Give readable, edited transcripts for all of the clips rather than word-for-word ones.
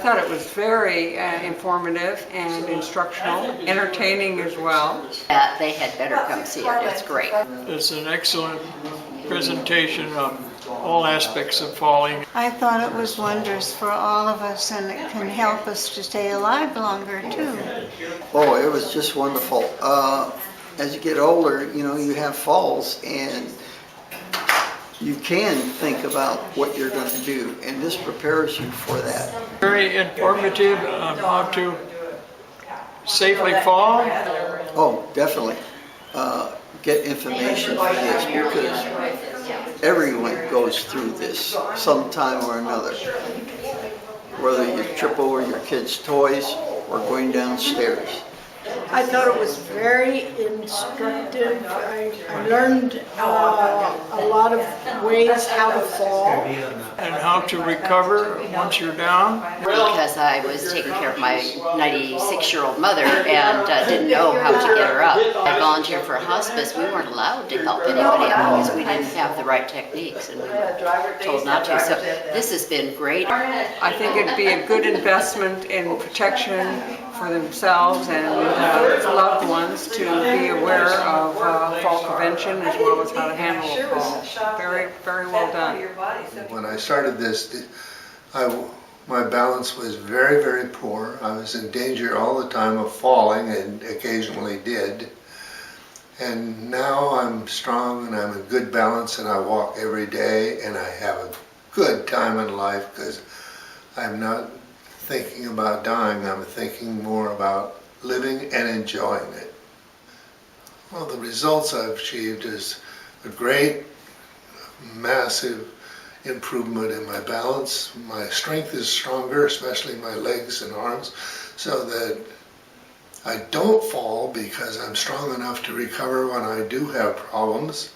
thought it was very informative and instructional, entertaining as well. They had better come see it. It's great. It's an excellent presentation of all aspects of falling. I thought it was wondrous for all of us, and it can help us to stay alive longer too. Oh, it was just wonderful. As you get older, you have falls, and you can think about what you're going to do, and this prepares you for that. Very informative on how to safely fall. Oh, definitely. Get information for this, because everyone goes through this sometime or another. Whether you trip over your kids' toys or going downstairs. I thought it was very instructive. I learned a lot of ways how to fall. And how to recover once you're down. Because I was taking care of my 96-year-old mother and didn't know how to get her up. I volunteered for a hospice. We weren't allowed to help anybody up because we didn't have the right techniques and we were told not to. So this has been great. I think it'd be a good investment in protection for themselves and loved ones to be aware of fall prevention as well as how to handle a fall. Very, very well done. When I started this, my balance was very, very poor. I was in danger all the time of falling and occasionally did. And now I'm strong and I'm in good balance and I walk every day and I have a good time in life because I'm not thinking about dying, I'm thinking more about living and enjoying it. Well, the results I've achieved is a great, massive improvement in my balance. My strength is stronger, especially my legs and arms, so that I don't fall because I'm strong enough to recover when I do have problems.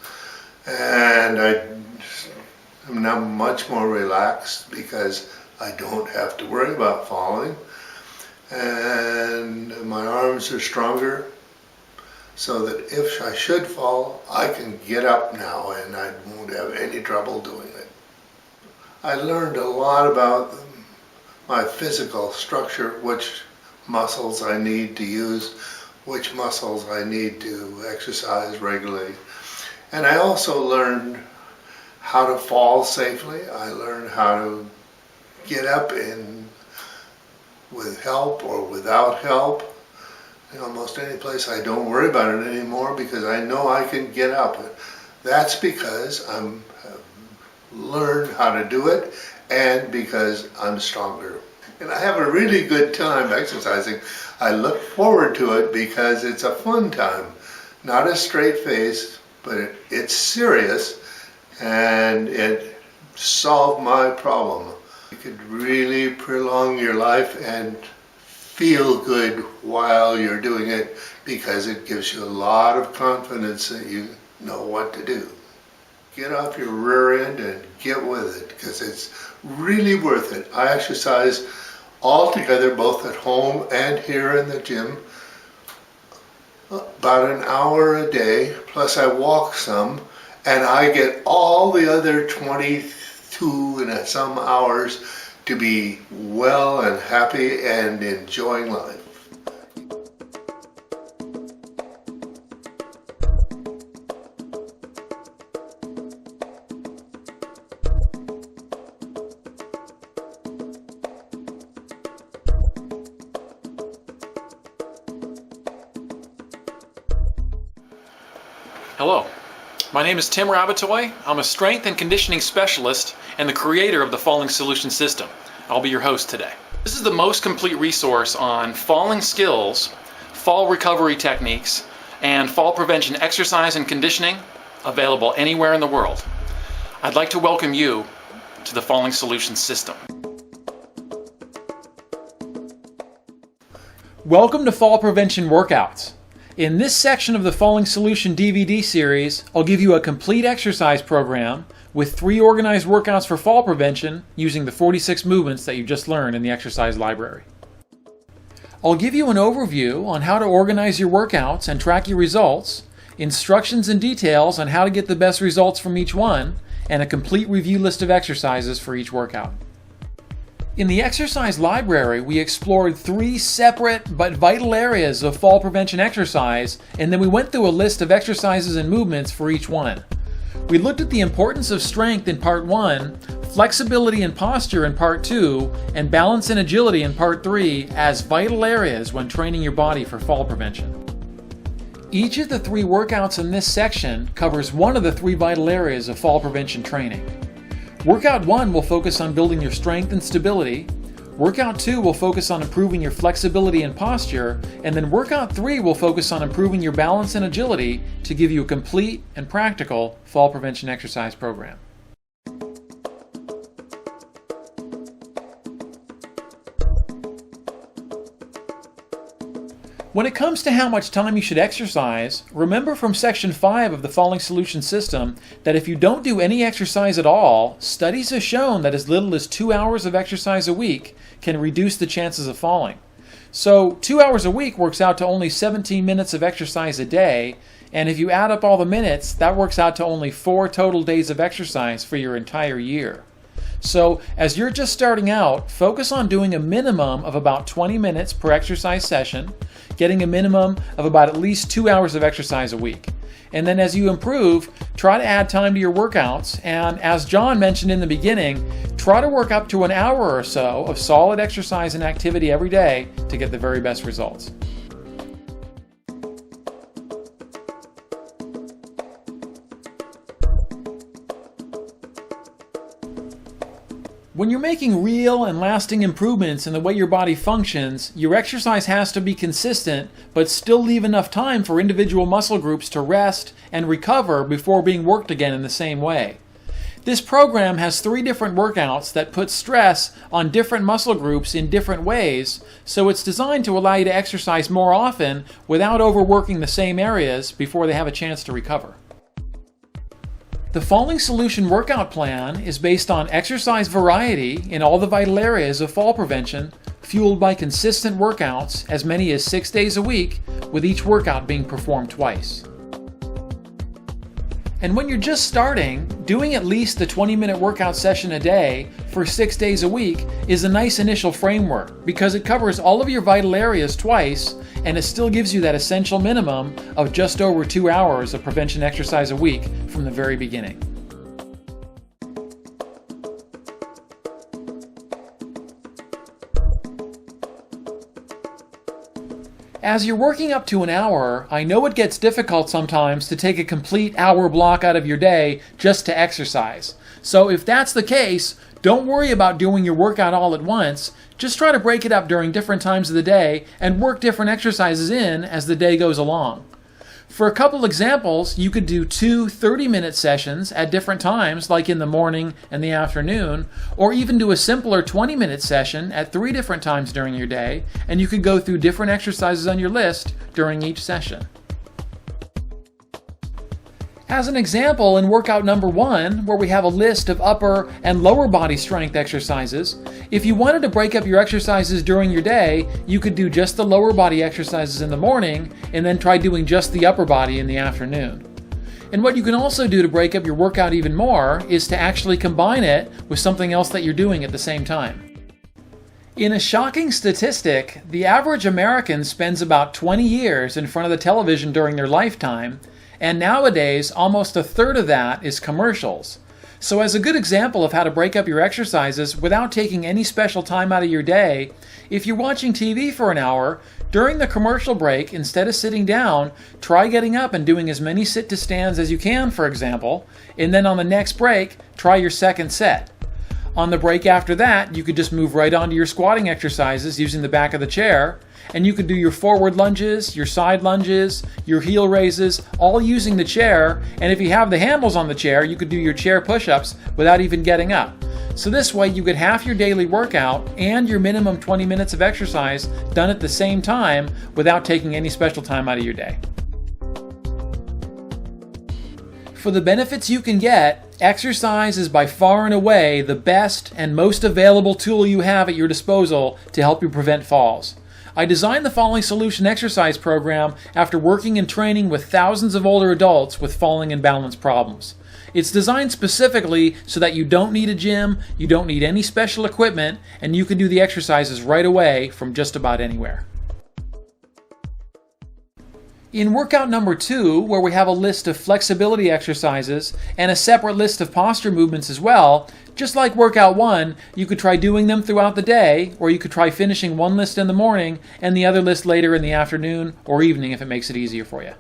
And I'm now much more relaxed because I don't have to worry about falling, and my arms are stronger so that if I should fall, I can get up now and I won't have any trouble doing it. I learned a lot about my physical structure, which muscles I need to use, which muscles I need to exercise regularly. And I also learned how to fall safely. I learned how to get up with help or without help. Almost any place I don't worry about it anymore because I know I can get up. That's because I've learned how to do it and because I'm stronger. And I have a really good time exercising. I look forward to it because it's a fun time. Not a straight face, but it's serious and it solved my problem. You could really prolong your life and feel good while you're doing it because it gives you a lot of confidence that you know what to do. Get off your rear end and get with it because it's really worth it. I exercise all together, both at home and here in the gym, about an hour a day, plus I walk some, and I get all the other 22 and some hours to be well and happy and enjoying life. Hello, my name is Tim Rabatoy. I'm a strength and conditioning specialist and the creator of the Falling Solution System. I'll be your host today. This is the most complete resource on falling skills, fall recovery techniques, and fall prevention exercise and conditioning available anywhere in the world. I'd like to welcome you to the Falling Solution System. Welcome to Fall Prevention Workouts. In this section of the Falling Solution DVD series, I'll give you a complete exercise program with 3 organized workouts for fall prevention using the 46 movements that you just learned in the exercise library. I'll give you an overview on how to organize your workouts and track your results, instructions and details on how to get the best results from each one, and a complete review list of exercises for each workout. In the exercise library, we explored 3 separate but vital areas of fall prevention exercise, and then we went through a list of exercises and movements for each one. We looked at the importance of strength in Part 1, flexibility and posture in Part 2, and balance and agility in Part 3 as vital areas when training your body for fall prevention. Each of the 3 workouts in this section covers one of the 3 vital areas of fall prevention training. Workout 1 will focus on building your strength and stability. Workout 2 will focus on improving your flexibility and posture. And then Workout 3 will focus on improving your balance and agility to give you a complete and practical fall prevention exercise program. When it comes to how much time you should exercise, remember from Section 5 of the Falling Solution System that if you don't do any exercise at all, studies have shown that as little as 2 hours of exercise a week can reduce the chances of falling. So 2 hours a week works out to only 17 minutes of exercise a day, and if you add up all the minutes, that works out to only 4 total days of exercise for your entire year. So as you're just starting out, focus on doing a minimum of about 20 minutes per exercise session, getting a minimum of about at least 2 hours of exercise a week. And then as you improve, try to add time to your workouts, and as John mentioned in the beginning, try to work up to an hour or so of solid exercise and activity every day to get the very best results. When you're making real and lasting improvements in the way your body functions, your exercise has to be consistent, but still leave enough time for individual muscle groups to rest and recover before being worked again in the same way. This program has 3 different workouts that put stress on different muscle groups in different ways, so it's designed to allow you to exercise more often without overworking the same areas before they have a chance to recover. The Falling Solution workout plan is based on exercise variety in all the vital areas of fall prevention, fueled by consistent workouts as many as 6 days a week, with each workout being performed twice. And when you're just starting, doing at least the 20-minute workout session a day for 6 days a week is a nice initial framework because it covers all of your vital areas twice, and it still gives you that essential minimum of just over 2 hours of prevention exercise a week from the very beginning. As you're working up to an hour, I know it gets difficult sometimes to take a complete hour block out of your day just to exercise. So if that's the case, don't worry about doing your workout all at once. Just try to break it up during different times of the day and work different exercises in as the day goes along. For a couple examples, you could do 2 30-minute sessions at different times, like in the morning and the afternoon, or even do a simpler 20-minute session at 3 different times during your day, and you could go through different exercises on your list during each session. As an example, in workout number 1, where we have a list of upper and lower body strength exercises, if you wanted to break up your exercises during your day, you could do just the lower body exercises in the morning and then try doing just the upper body in the afternoon. And what you can also do to break up your workout even more is to actually combine it with something else that you're doing at the same time. In a shocking statistic, the average American spends about 20 years in front of the television during their lifetime, and nowadays, almost a third of that is commercials. So as a good example of how to break up your exercises without taking any special time out of your day, if you're watching TV for an hour, during the commercial break, instead of sitting down, try getting up and doing as many sit-to-stands as you can, for example, and then on the next break, try your second set. On the break after that, you could just move right on to your squatting exercises using the back of the chair, and you could do your forward lunges, your side lunges, your heel raises, all using the chair, and if you have the handles on the chair, you could do your chair push-ups without even getting up. So this way you get half your daily workout and your minimum 20 minutes of exercise done at the same time without taking any special time out of your day. For the benefits you can get, exercise is by far and away the best and most available tool you have at your disposal to help you prevent falls. I designed the Falling Solution exercise program after working and training with thousands of older adults with falling and balance problems. It's designed specifically so that you don't need a gym, you don't need any special equipment, and you can do the exercises right away from just about anywhere. In workout number 2, where we have a list of flexibility exercises and a separate list of posture movements as well, just like workout 1, you could try doing them throughout the day, or you could try finishing one list in the morning and the other list later in the afternoon or evening if it makes it easier for you.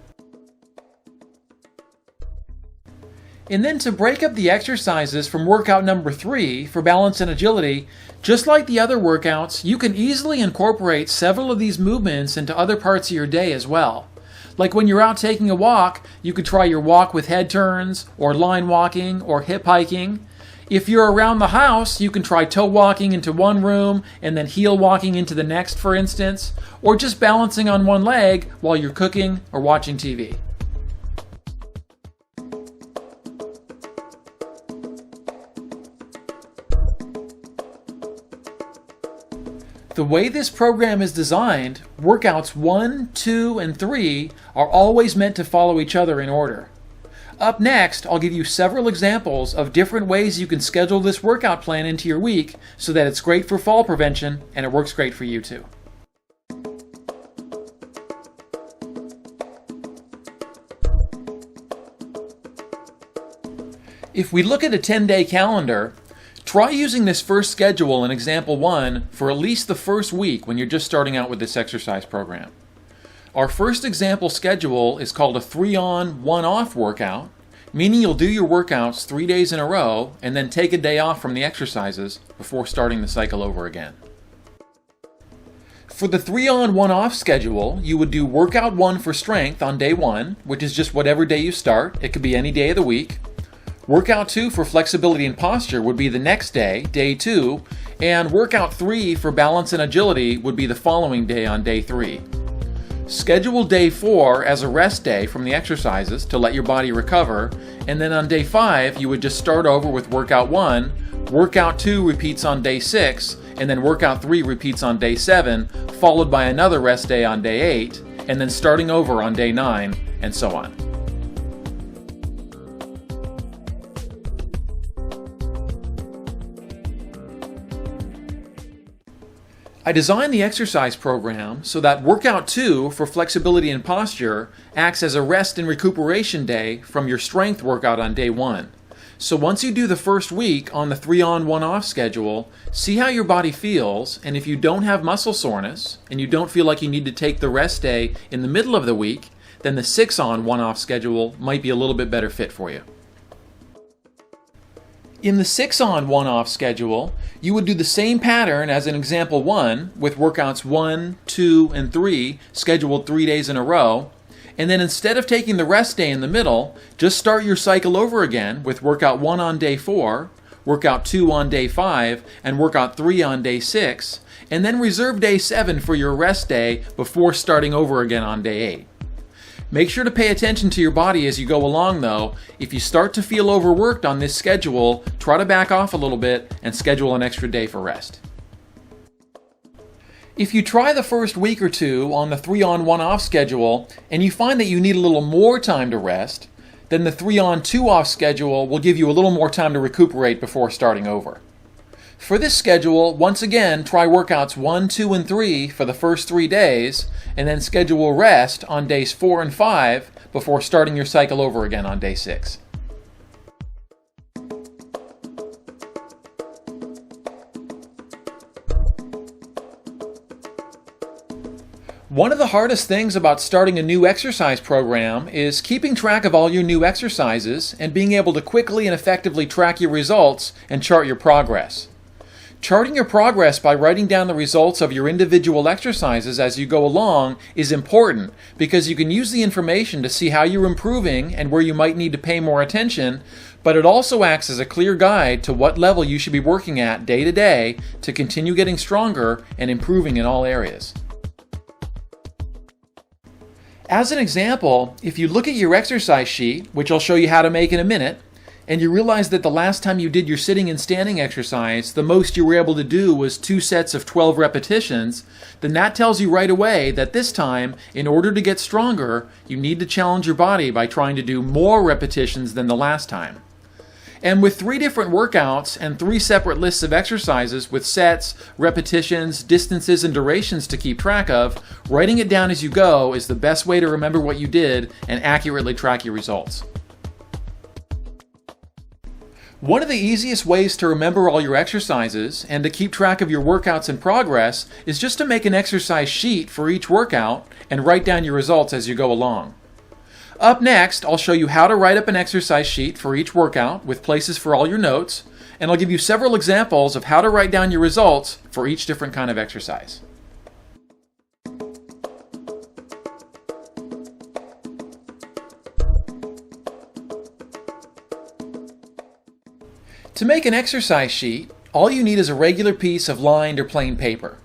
And then to break up the exercises from workout number 3 for balance and agility, just like the other workouts, you can easily incorporate several of these movements into other parts of your day as well. Like when you're out taking a walk, you could try your walk with head turns, or line walking, or hip hiking. If you're around the house, you can try toe walking into one room and then heel walking into the next, for instance, or just balancing on one leg while you're cooking or watching TV. The way this program is designed, workouts 1, 2, and 3 are always meant to follow each other in order. Up next, I'll give you several examples of different ways you can schedule this workout plan into your week so that it's great for fall prevention and it works great for you too. If we look at a 10-day calendar, try using this first schedule in example 1 for at least the first week when you're just starting out with this exercise program. Our first example schedule is called a 3-on, 1-off workout, meaning you'll do your workouts 3 days in a row and then take a day off from the exercises before starting the cycle over again. For the 3-on, 1-off schedule, you would do workout 1 for strength on day 1, which is just whatever day you start. It could be any day of the week. Workout 2 for flexibility and posture would be the next day, day 2, and workout 3 for balance and agility would be the following day on day 3. Schedule day 4 as a rest day from the exercises to let your body recover, and then on day 5 you would just start over with workout 1, workout 2 repeats on day 6, and then workout 3 repeats on day 7, followed by another rest day on day 8, and then starting over on day 9, and so on. I designed the exercise program so that workout 2 for flexibility and posture acts as a rest and recuperation day from your strength workout on day 1. So once you do the first week on the 3-on, 1-off schedule, see how your body feels, and if you don't have muscle soreness and you don't feel like you need to take the rest day in the middle of the week, then the 6-on, 1-off schedule might be a little bit better fit for you. In the 6-on, 1-off schedule, you would do the same pattern as in example 1 with workouts 1, 2, and 3 scheduled 3 days in a row, and then instead of taking the rest day in the middle, just start your cycle over again with workout 1 on day 4, workout 2 on day 5, and workout 3 on day 6, and then reserve day 7 for your rest day before starting over again on day 8. Make sure to pay attention to your body as you go along though. If you start to feel overworked on this schedule, try to back off a little bit and schedule an extra day for rest. If you try the first week or two on the 3-on, 1-off schedule and you find that you need a little more time to rest, then the 3-on, 2-off schedule will give you a little more time to recuperate before starting over. For this schedule, once again, try workouts 1, 2, and 3 for the first 3 days, and then schedule rest on days 4 and 5 before starting your cycle over again on day 6. One of the hardest things about starting a new exercise program is keeping track of all your new exercises and being able to quickly and effectively track your results and chart your progress. Charting your progress by writing down the results of your individual exercises as you go along is important because you can use the information to see how you're improving and where you might need to pay more attention, but it also acts as a clear guide to what level you should be working at day to day to continue getting stronger and improving in all areas. As an example, if you look at your exercise sheet, which I'll show you how to make in a minute, and you realize that the last time you did your sitting and standing exercise, the most you were able to do was 2 sets of 12 repetitions, then that tells you right away that this time, in order to get stronger, you need to challenge your body by trying to do more repetitions than the last time. And with 3 different workouts and 3 separate lists of exercises with sets, repetitions, distances, and durations to keep track of, writing it down as you go is the best way to remember what you did and accurately track your results. One of the easiest ways to remember all your exercises and to keep track of your workouts in progress is just to make an exercise sheet for each workout and write down your results as you go along. Up next, I'll show you how to write up an exercise sheet for each workout with places for all your notes, and I'll give you several examples of how to write down your results for each different kind of exercise. To make an exercise sheet, all you need is a regular piece of lined or plain paper.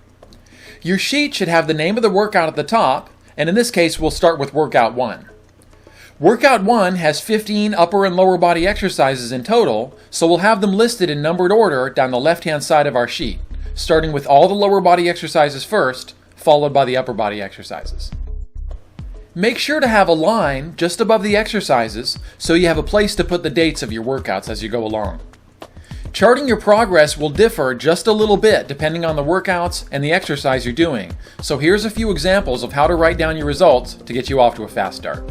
Your sheet should have the name of the workout at the top, and in this case we'll start with Workout 1. Workout 1 has 15 upper and lower body exercises in total, so we'll have them listed in numbered order down the left-hand side of our sheet, starting with all the lower body exercises first, followed by the upper body exercises. Make sure to have a line just above the exercises so you have a place to put the dates of your workouts as you go along. Charting your progress will differ just a little bit depending on the workouts and the exercise you're doing, so here's a few examples of how to write down your results to get you off to a fast start.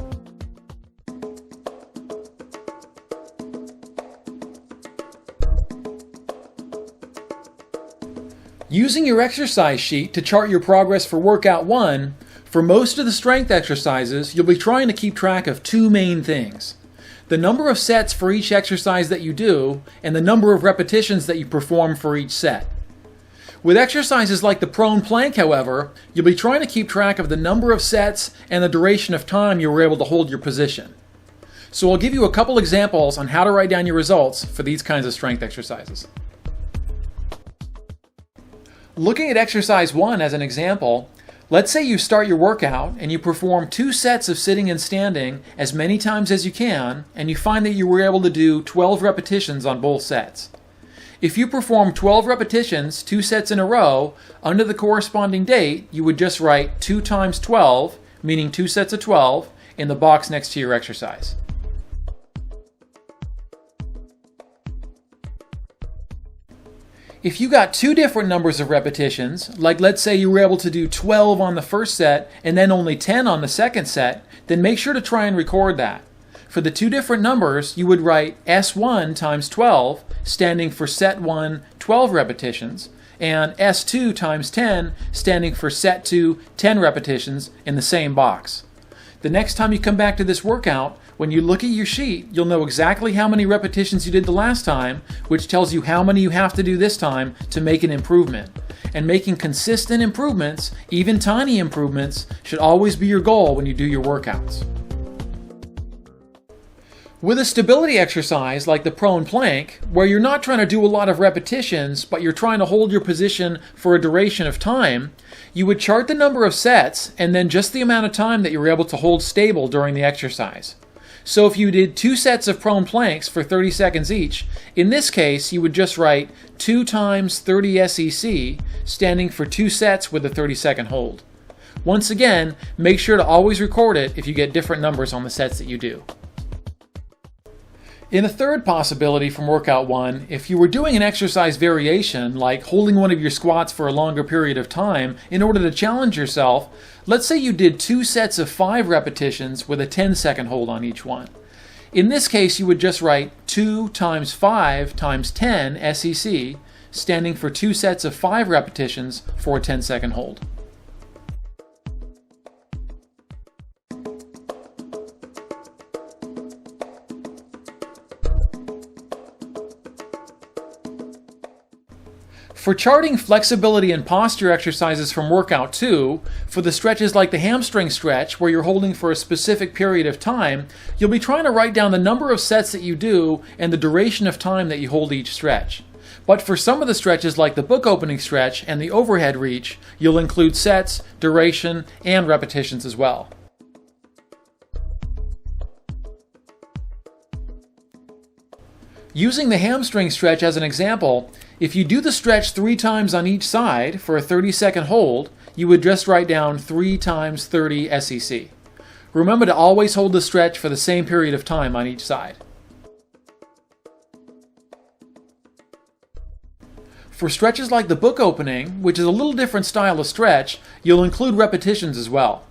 Using your exercise sheet to chart your progress for Workout 1, for most of the strength exercises, you'll be trying to keep track of 2 main things: the number of sets for each exercise that you do, and the number of repetitions that you perform for each set. With exercises like the prone plank, however, you'll be trying to keep track of the number of sets and the duration of time you were able to hold your position. So I'll give you a couple examples on how to write down your results for these kinds of strength exercises. Looking at exercise 1 as an example, let's say you start your workout and you perform 2 sets of sitting and standing as many times as you can, and you find that you were able to do 12 repetitions on both sets. If you perform 12 repetitions, 2 sets in a row, under the corresponding date, you would just write 2 times 12, meaning 2 sets of 12, in the box next to your exercise. If you got 2 different numbers of repetitions, like let's say you were able to do 12 on the first set and then only 10 on the second set, then make sure to try and record that. For the 2 different numbers, you would write S1 times 12, standing for set 1, 12 repetitions, and S2 times 10, standing for set 2, 10 repetitions in the same box. The next time you come back to this workout, when you look at your sheet, you'll know exactly how many repetitions you did the last time, which tells you how many you have to do this time to make an improvement. And making consistent improvements, even tiny improvements, should always be your goal when you do your workouts. With a stability exercise like the prone plank, where you're not trying to do a lot of repetitions, but you're trying to hold your position for a duration of time, you would chart the number of sets and then just the amount of time that you were able to hold stable during the exercise. So if you did 2 sets of prone planks for 30 seconds each, in this case you would just write 2 times 30 SEC, standing for 2 sets with a 30-second hold. Once again, make sure to always record it if you get different numbers on the sets that you do. In a third possibility from Workout 1, if you were doing an exercise variation, like holding one of your squats for a longer period of time in order to challenge yourself, let's say you did 2 sets of 5 repetitions with a 10-second hold on each one. In this case, you would just write 2 times 5 times 10 SEC, standing for 2 sets of 5 repetitions for a 10-second hold. For charting flexibility and posture exercises from Workout 2, for the stretches like the hamstring stretch, where you're holding for a specific period of time, you'll be trying to write down the number of sets that you do and the duration of time that you hold each stretch. But for some of the stretches like the book opening stretch and the overhead reach, you'll include sets, duration, and repetitions as well. Using the hamstring stretch as an example, if you do the stretch 3 times on each side for a 30-second hold, you would just write down 3 times 30 SEC. Remember to always hold the stretch for the same period of time on each side. For stretches like the book opening, which is a little different style of stretch, you'll include repetitions as well.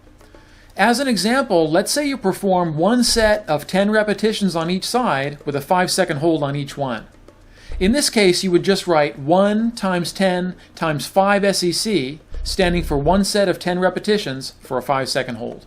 As an example, let's say you perform one set of 10 repetitions on each side with a 5-second hold on each one. In this case, you would just write 1 times 10 times 5 SEC, standing for one set of 10 repetitions for a 5-second hold.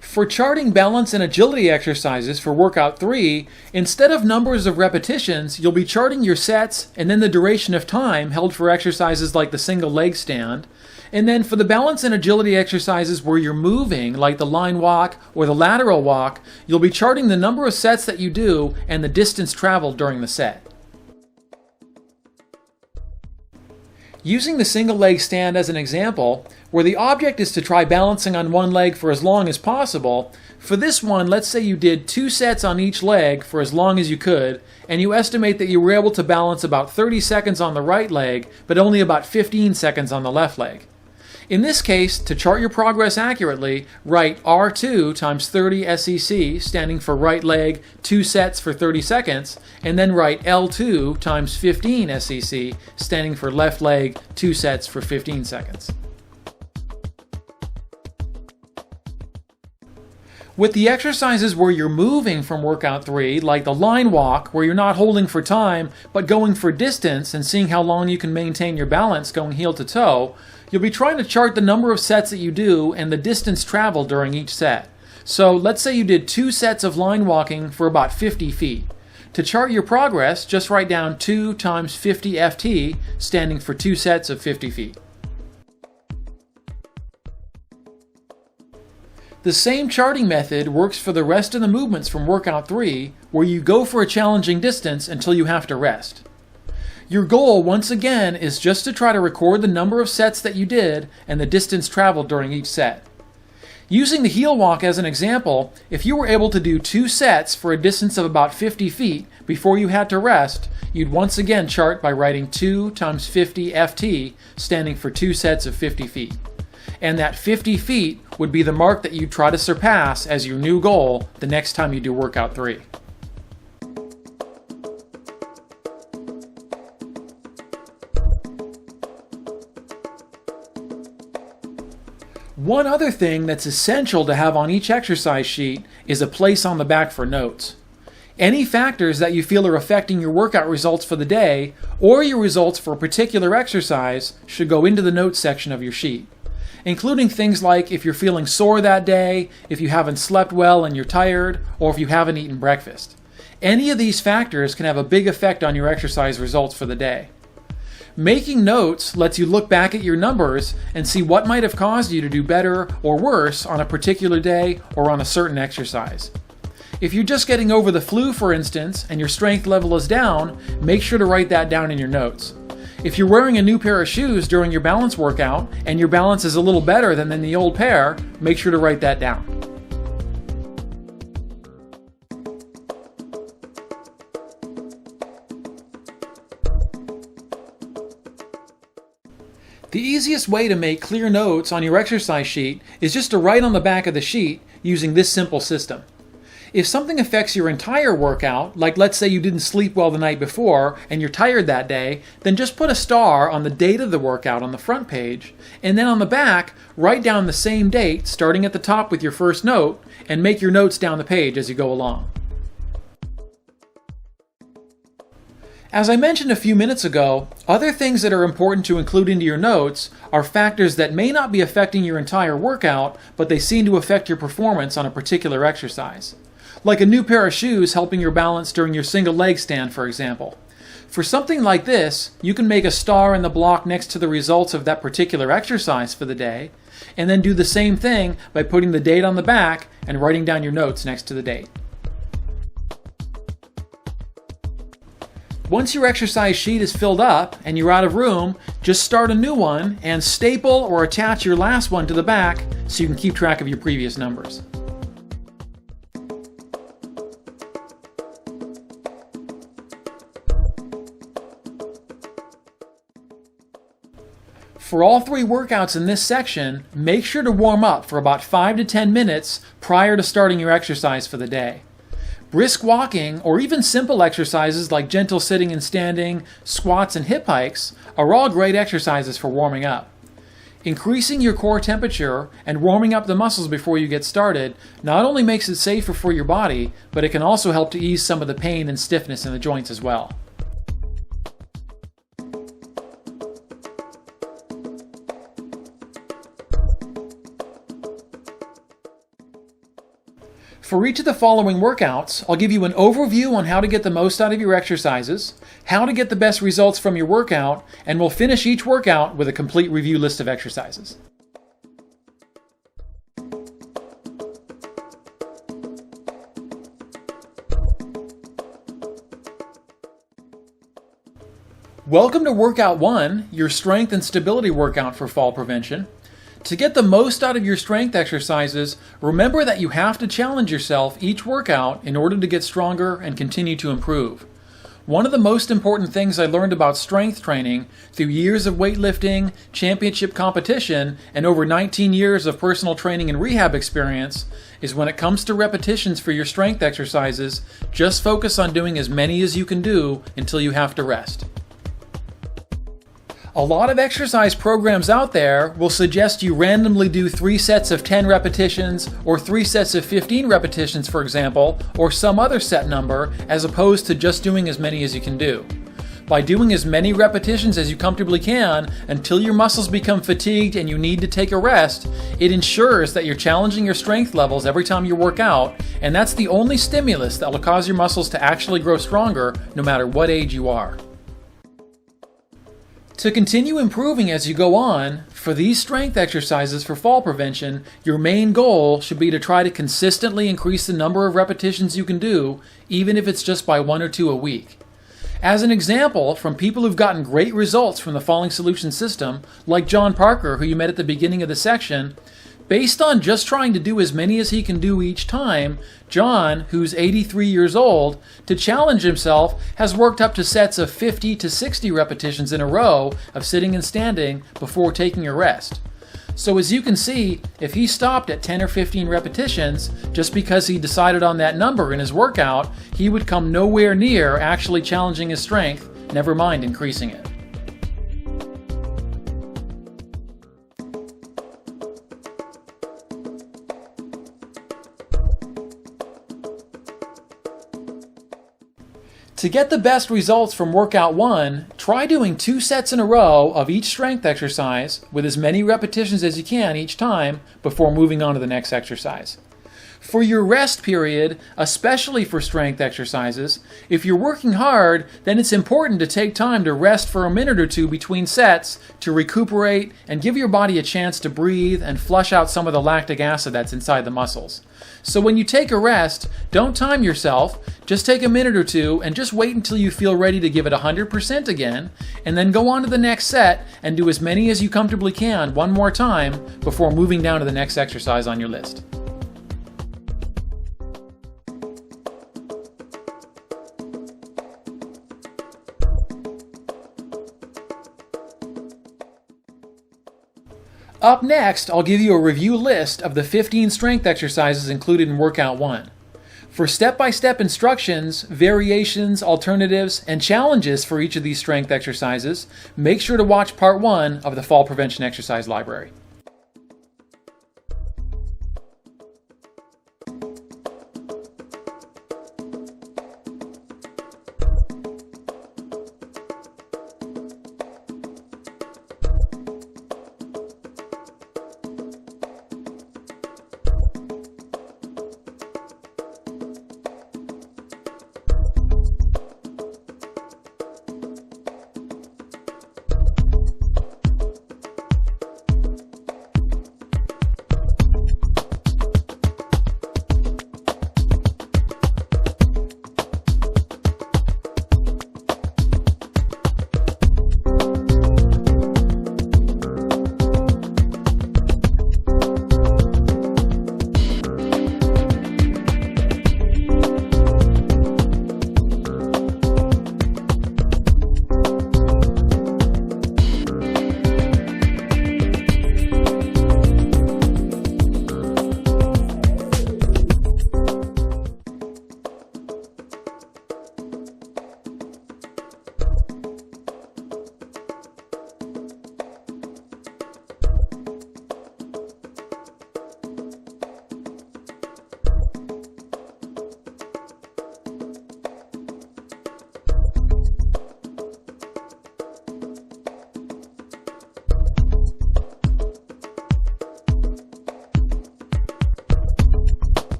For charting balance and agility exercises for workout 3, instead of numbers of repetitions, you'll be charting your sets and then the duration of time held for exercises like the single leg stand. And then for the balance and agility exercises where you're moving, like the line walk or the lateral walk, you'll be charting the number of sets that you do and the distance traveled during the set. Using the single leg stand as an example, where the object is to try balancing on one leg for as long as possible, for this one, let's say you did 2 sets on each leg for as long as you could, and you estimate that you were able to balance about 30 seconds on the right leg, but only about 15 seconds on the left leg. In this case, to chart your progress accurately, write R2 times 30 SEC, standing for right leg, 2 sets for 30 seconds, and then write L2 times 15 SEC, standing for left leg, 2 sets for 15 seconds. With the exercises where you're moving from workout 3, like the line walk, where you're not holding for time, but going for distance and seeing how long you can maintain your balance going heel to toe, you'll be trying to chart the number of sets that you do and the distance traveled during each set. So let's say you did 2 sets of line walking for about 50 feet. To chart your progress, just write down 2 times 50 FT, standing for 2 sets of 50 feet. The same charting method works for the rest of the movements from workout 3, where you go for a challenging distance until you have to rest. Your goal, once again, is just to try to record the number of sets that you did and the distance traveled during each set. Using the heel walk as an example, if you were able to do 2 sets for a distance of about 50 feet before you had to rest, you'd once again chart by writing 2 times 50 FT, standing for 2 sets of 50 feet. And that 50 feet would be the mark that you try to surpass as your new goal the next time you do workout 3. One other thing that's essential to have on each exercise sheet is a place on the back for notes. Any factors that you feel are affecting your workout results for the day or your results for a particular exercise should go into the notes section of your sheet, including things like if you're feeling sore that day, if you haven't slept well and you're tired, or if you haven't eaten breakfast. Any of these factors can have a big effect on your exercise results for the day. Making notes lets you look back at your numbers and see what might have caused you to do better or worse on a particular day or on a certain exercise. If you're just getting over the flu, for instance, and your strength level is down, make sure to write that down in your notes. If you're wearing a new pair of shoes during your balance workout and your balance is a little better than in the old pair, make sure to write that down. The easiest way to make clear notes on your exercise sheet is just to write on the back of the sheet using this simple system. If something affects your entire workout, like let's say you didn't sleep well the night before and you're tired that day, then just put a star on the date of the workout on the front page, and then on the back, write down the same date starting at the top with your first note, and make your notes down the page as you go along. As I mentioned a few minutes ago, other things that are important to include into your notes are factors that may not be affecting your entire workout, but they seem to affect your performance on a particular exercise. Like a new pair of shoes helping your balance during your single leg stand, for example. For something like this, you can make a star in the block next to the results of that particular exercise for the day, and then do the same thing by putting the date on the back and writing down your notes next to the date. Once your exercise sheet is filled up and you're out of room, just start a new one and staple or attach your last one to the back so you can keep track of your previous numbers. For all 3 workouts in this section, make sure to warm up for about 5 to 10 minutes prior to starting your exercise for the day. Brisk walking, or even simple exercises like gentle sitting and standing, squats and hip hikes, are all great exercises for warming up. Increasing your core temperature and warming up the muscles before you get started not only makes it safer for your body, but it can also help to ease some of the pain and stiffness in the joints as well. For each of the following workouts, I'll give you an overview on how to get the most out of your exercises, how to get the best results from your workout, and we'll finish each workout with a complete review list of exercises. Welcome to Workout 1, your strength and stability workout for fall prevention. To get the most out of your strength exercises, remember that you have to challenge yourself each workout in order to get stronger and continue to improve. One of the most important things I learned about strength training through years of weightlifting, championship competition, and over 19 years of personal training and rehab experience is when it comes to repetitions for your strength exercises, just focus on doing as many as you can do until you have to rest. A lot of exercise programs out there will suggest you randomly do 3 sets of 10 repetitions or 3 sets of 15 repetitions, for example, or some other set number, as opposed to just doing as many as you can do. By doing as many repetitions as you comfortably can until your muscles become fatigued and you need to take a rest, it ensures that you're challenging your strength levels every time you work out, and that's the only stimulus that will cause your muscles to actually grow stronger no matter what age you are. To continue improving as you go on, for these strength exercises for fall prevention, your main goal should be to try to consistently increase the number of repetitions you can do, even if it's just by 1 or 2 a week. As an example, from people who've gotten great results from the Falling Solution system, like John Parker, who you met at the beginning of the section, based on just trying to do as many as he can do each time, John, who's 83 years old, to challenge himself, has worked up to sets of 50 to 60 repetitions in a row of sitting and standing before taking a rest. So as you can see, if he stopped at 10 or 15 repetitions, just because he decided on that number in his workout, he would come nowhere near actually challenging his strength, never mind increasing it. To get the best results from Workout 1, try doing 2 sets in a row of each strength exercise with as many repetitions as you can each time before moving on to the next exercise. For your rest period, especially for strength exercises, if you're working hard, then it's important to take time to rest for a minute or 2 between sets to recuperate and give your body a chance to breathe and flush out some of the lactic acid that's inside the muscles. So when you take a rest, don't time yourself, just take a minute or 2 and just wait until you feel ready to give it 100% again, and then go on to the next set and do as many as you comfortably can one more time before moving down to the next exercise on your list. Up next, I'll give you a review list of the 15 strength exercises included in Workout 1. For step-by-step instructions, variations, alternatives, and challenges for each of these strength exercises, make sure to watch Part 1 of the Fall Prevention Exercise Library.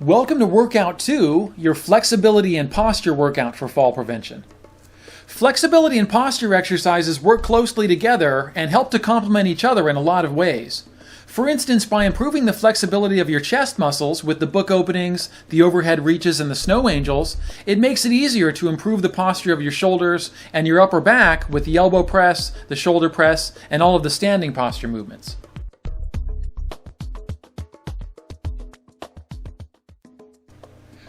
Welcome to Workout 2, your flexibility and posture workout for fall prevention. Flexibility and posture exercises work closely together and help to complement each other in a lot of ways. For instance, by improving the flexibility of your chest muscles with the book openings, the overhead reaches, and the snow angels, it makes it easier to improve the posture of your shoulders and your upper back with the elbow press, the shoulder press, and all of the standing posture movements.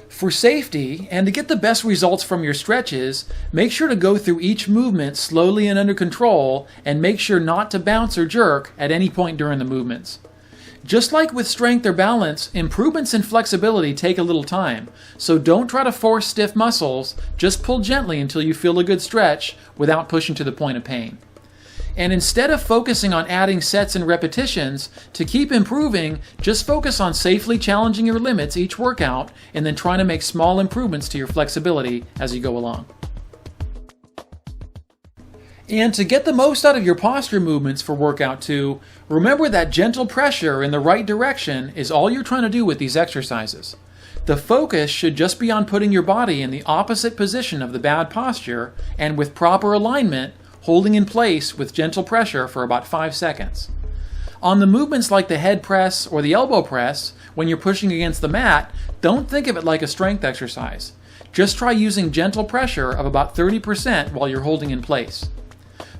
For safety, and to get the best results from your stretches, make sure to go through each movement slowly and under control, and make sure not to bounce or jerk at any point during the movements. Just like with strength or balance, improvements in flexibility take a little time, so don't try to force stiff muscles, just pull gently until you feel a good stretch without pushing to the point of pain. And instead of focusing on adding sets and repetitions, to keep improving, just focus on safely challenging your limits each workout and then trying to make small improvements to your flexibility as you go along. And to get the most out of your posture movements for Workout 2, remember that gentle pressure in the right direction is all you're trying to do with these exercises. The focus should just be on putting your body in the opposite position of the bad posture, and with proper alignment, holding in place with gentle pressure for about 5 seconds. On the movements like the head press or the elbow press, when you're pushing against the mat, don't think of it like a strength exercise. Just try using gentle pressure of about 30% while you're holding in place.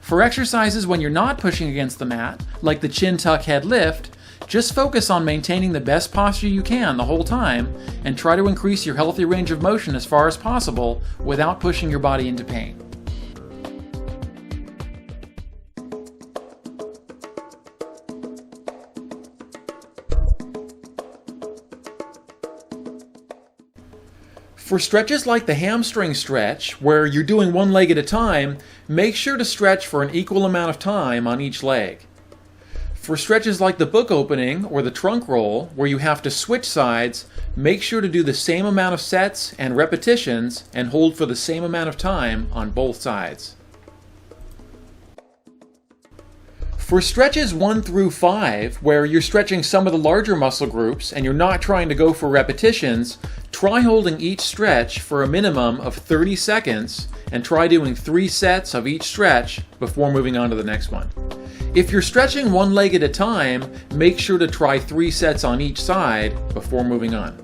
For exercises when you're not pushing against the mat, like the chin tuck head lift, just focus on maintaining the best posture you can the whole time and try to increase your healthy range of motion as far as possible without pushing your body into pain. For stretches like the hamstring stretch, where you're doing one leg at a time, make sure to stretch for an equal amount of time on each leg. For stretches like the book opening or the trunk roll, where you have to switch sides, make sure to do the same amount of sets and repetitions and hold for the same amount of time on both sides. For stretches 1 through 5, where you're stretching some of the larger muscle groups and you're not trying to go for repetitions, try holding each stretch for a minimum of 30 seconds and try doing 3 sets of each stretch before moving on to the next one. If you're stretching one leg at a time, make sure to try 3 sets on each side before moving on.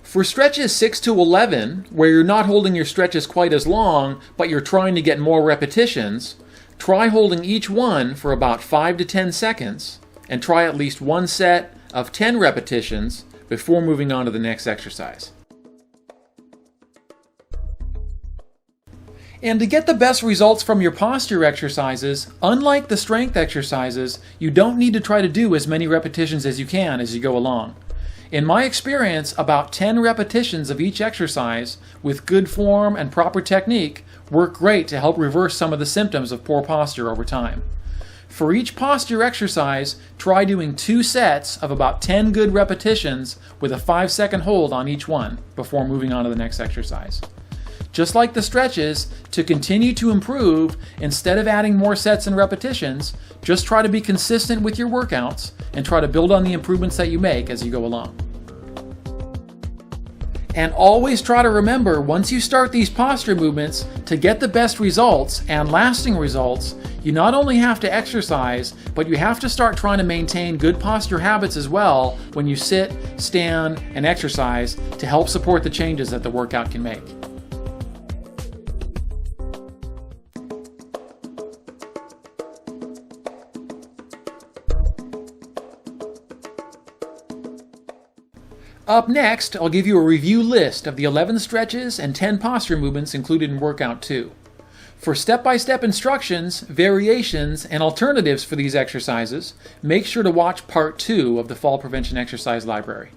For stretches 6 to 11, where you're not holding your stretches quite as long, but you're trying to get more repetitions, try holding each one for about 5 to 10 seconds and try at least 1 set of 10 repetitions before moving on to the next exercise. And to get the best results from your posture exercises, unlike the strength exercises, you don't need to try to do as many repetitions as you can as you go along. In my experience, about 10 repetitions of each exercise with good form and proper technique work great to help reverse some of the symptoms of poor posture over time. For each posture exercise, try doing 2 sets of about 10 good repetitions with a 5-second hold on each one before moving on to the next exercise. Just like the stretches, to continue to improve, instead of adding more sets and repetitions, just try to be consistent with your workouts and try to build on the improvements that you make as you go along. And always try to remember, once you start these posture movements, to get the best results and lasting results, you not only have to exercise, but you have to start trying to maintain good posture habits as well when you sit, stand, and exercise to help support the changes that the workout can make. Up next, I'll give you a review list of the 11 stretches and 10 posture movements included in Workout 2. For step-by-step instructions, variations, and alternatives for these exercises, make sure to watch Part 2 of the Fall Prevention Exercise Library.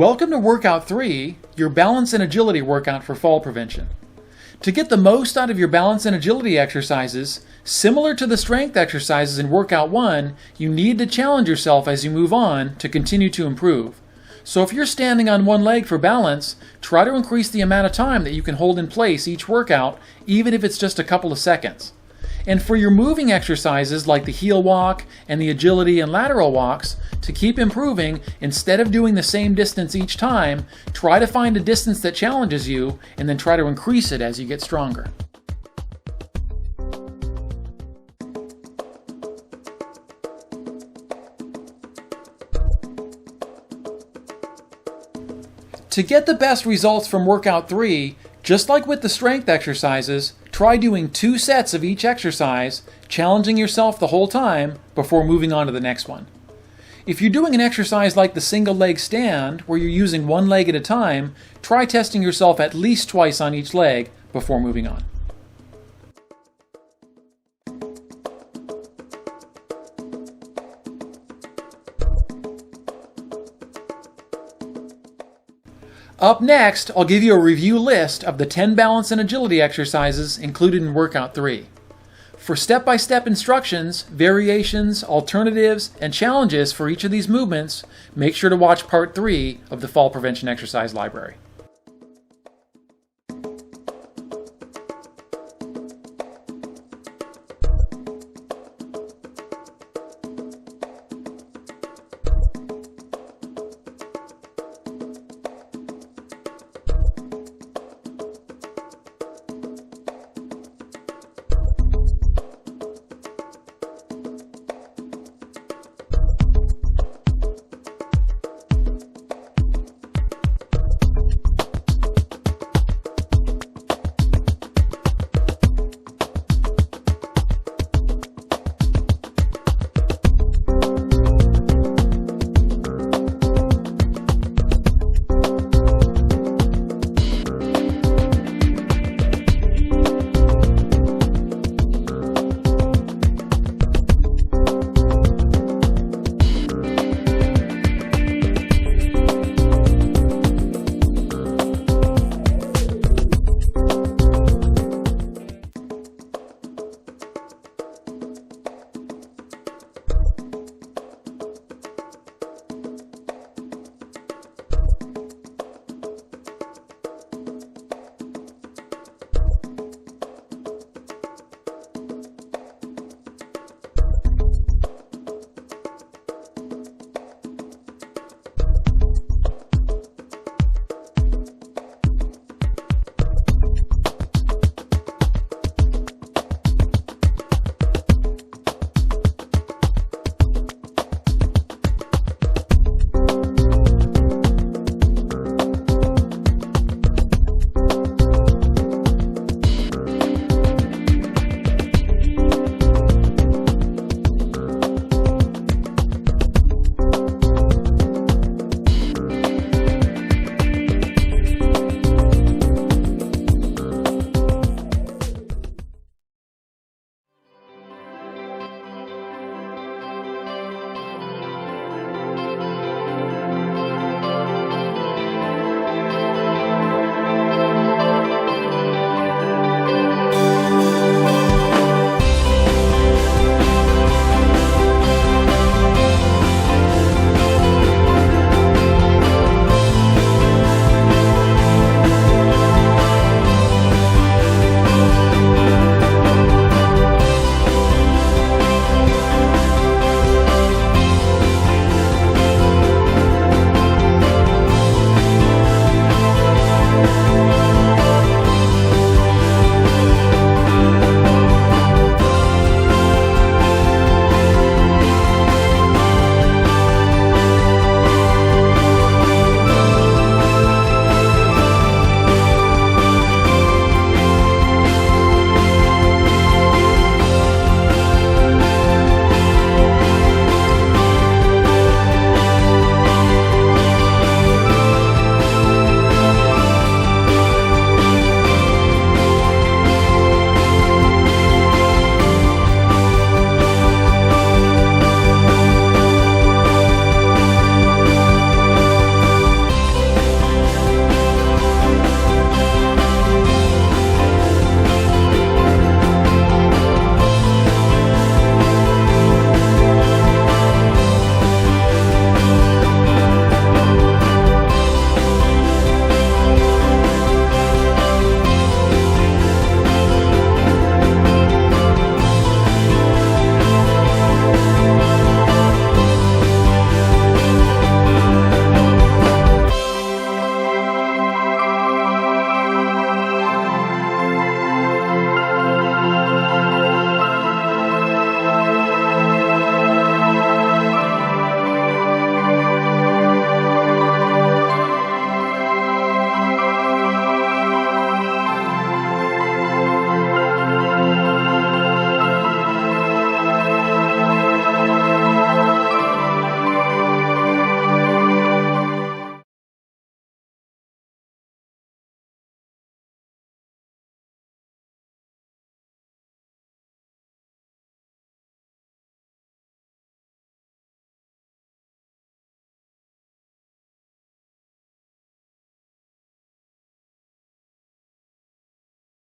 Welcome to Workout 3, your balance and agility workout for fall prevention. To get the most out of your balance and agility exercises, similar to the strength exercises in Workout 1, you need to challenge yourself as you move on to continue to improve. So if you're standing on one leg for balance, try to increase the amount of time that you can hold in place each workout, even if it's just a couple of seconds. And for your moving exercises like the heel walk and the agility and lateral walks, to keep improving, instead of doing the same distance each time, try to find a distance that challenges you and then try to increase it as you get stronger. To get the best results from Workout 3, just like with the strength exercises, try doing 2 sets of each exercise, challenging yourself the whole time before moving on to the next one. If you're doing an exercise like the single leg stand, where you're using one leg at a time, try testing yourself at least twice on each leg before moving on. Up next, I'll give you a review list of the 10 balance and agility exercises included in Workout 3. For step-by-step instructions, variations, alternatives, and challenges for each of these movements, make sure to watch Part 3 of the Fall Prevention Exercise Library.